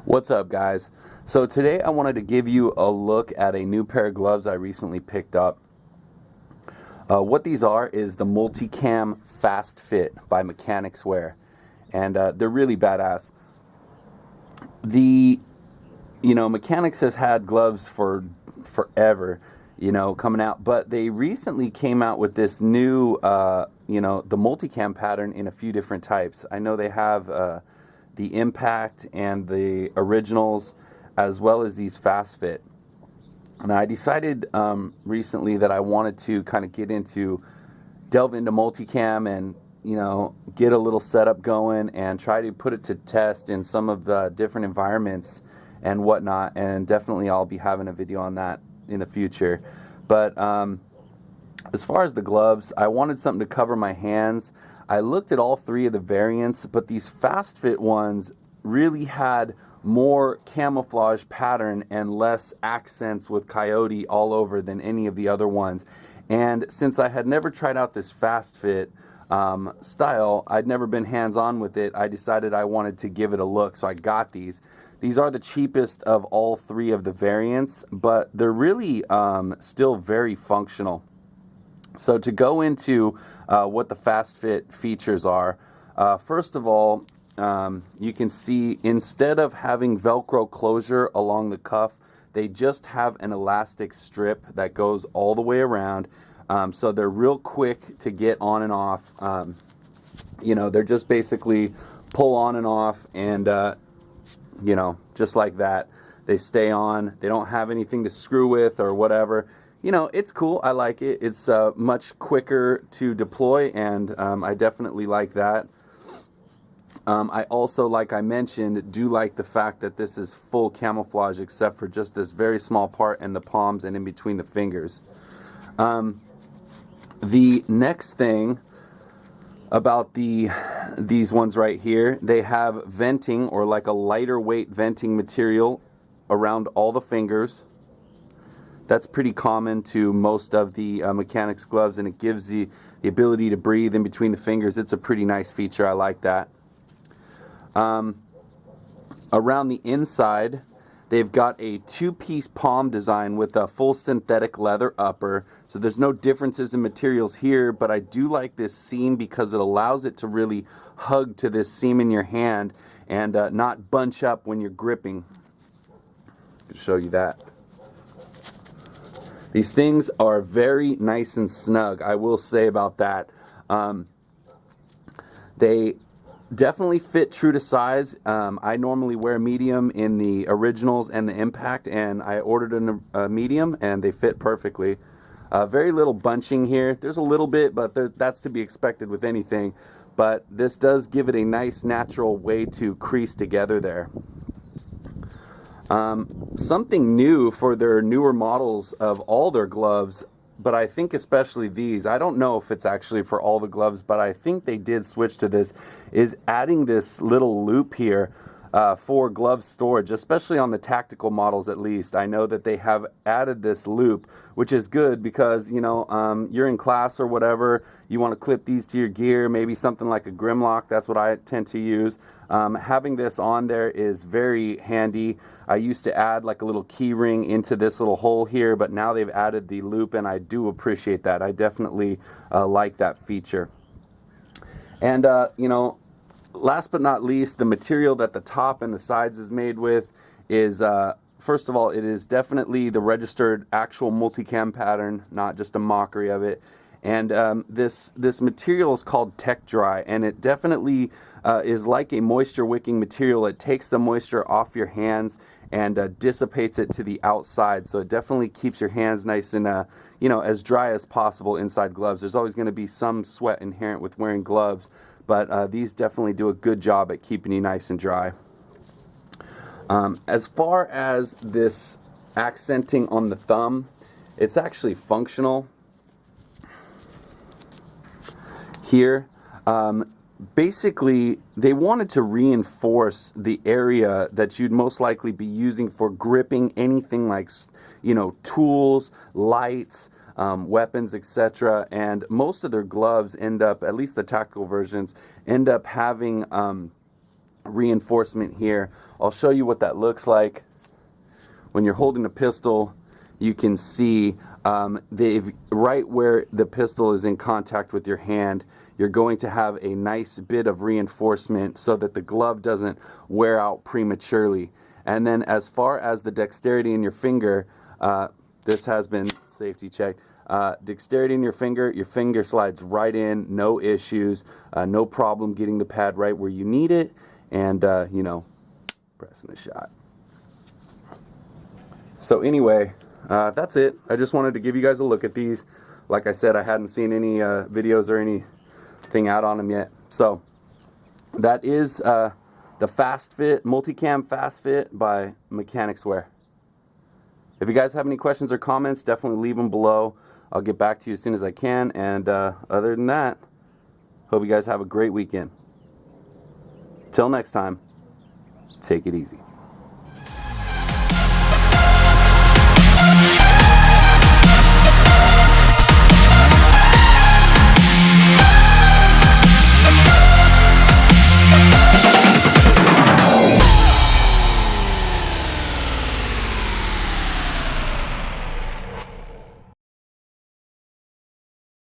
What's up, guys? So today I wanted to give you a look at a new pair of gloves I recently picked up. What these are is the MultiCam FastFit by Mechanix wear, and they're really badass. Mechanix has had gloves for forever, coming out, but they recently came out with this new, the multicam pattern in a few different types. I know they have the Impact and the Originals, as well as these FastFit. And I decided recently that I wanted to kind of delve into multicam and get a little setup going and try to put it to test in some of the different environments and whatnot. And definitely I'll be having a video on that in the future. But as far as the gloves, I wanted something to cover my hands. I looked at all three of the variants, but these FastFit ones really had more camouflage pattern and less accents with coyote all over than any of the other ones. And since I had never tried out this FastFit style, I'd never been hands-on with it, I decided I wanted to give it a look, so I got these. These are the cheapest of all three of the variants, but they're really still very functional. So to go into what the FastFit features are, first of all, you can see instead of having Velcro closure along the cuff, they just have an elastic strip that goes all the way around. So they're real quick to get on and off. They're just basically pull on and off, and just like that. They stay on. They don't have anything to screw with or whatever. It's cool. I like it. It's much quicker to deploy, and I definitely like that. I also, like I mentioned, do like the fact that this is full camouflage except for just this very small part in the palms and in between the fingers. The next thing about these ones right here, they have venting, or like a lighter weight venting material around all the fingers. That's pretty common to most of the Mechanix gloves, and it gives the ability to breathe in between the fingers. It's a pretty nice feature. I like that. Around the inside, they've got a two-piece palm design with a full synthetic leather upper. So there's no differences in materials here, but I do like this seam because it allows it to really hug to this seam in your hand and not bunch up when you're gripping. I'll show you that. These things are very nice and snug, I will say about that. They definitely fit true to size. I normally wear medium in the Originals and the Impact, and I ordered a medium, and they fit perfectly. Very little bunching here. There's a little bit, but that's to be expected with anything. But this does give it a nice natural way to crease together there. Something new for their newer models of all their gloves, but I think especially these, I don't know if it's actually for all the gloves, but I think they did switch to this, is adding this little loop here for glove storage, especially on the tactical models at least. I know that they have added this loop, which is good because, you're in class or whatever, you want to clip these to your gear, maybe something like a Grimlock, that's what I tend to use. Having this on there is very handy. I used to add like a little key ring into this little hole here, but now they've added the loop, and I do appreciate that. I definitely like that feature. And, last but not least, the material that the top and the sides is made with is, first of all, it is definitely the registered actual multicam pattern, not just a mockery of it. And this material is called Tech Dry, and it definitely is like a moisture wicking material. It takes the moisture off your hands and dissipates it to the outside, so it definitely keeps your hands nice and as dry as possible inside gloves. There's always going to be some sweat inherent with wearing gloves, but these definitely do a good job at keeping you nice and dry. As far as this accenting on the thumb, it's actually functional here. Basically, they wanted to reinforce the area that you'd most likely be using for gripping anything like, tools, lights, weapons, etc. And most of their gloves end up, at least the tactical versions, end up having reinforcement here. I'll show you what that looks like. When you're holding a pistol, you can see right where the pistol is in contact with your hand, you're going to have a nice bit of reinforcement so that the glove doesn't wear out prematurely. And then as far as the dexterity in your finger, this has been safety checked. Dexterity in your finger slides right in, no issues, no problem getting the pad right where you need it, and you know, pressing the shot. So anyway, that's it. I just wanted to give you guys a look at these. Like I said, I hadn't seen any videos or anything out on them yet. So that is the FastFit, MultiCam FastFit by Mechanix Wear. If you guys have any questions or comments, definitely leave them below. I'll get back to you as soon as I can. And other than that, hope you guys have a great weekend. Till next time, take it easy.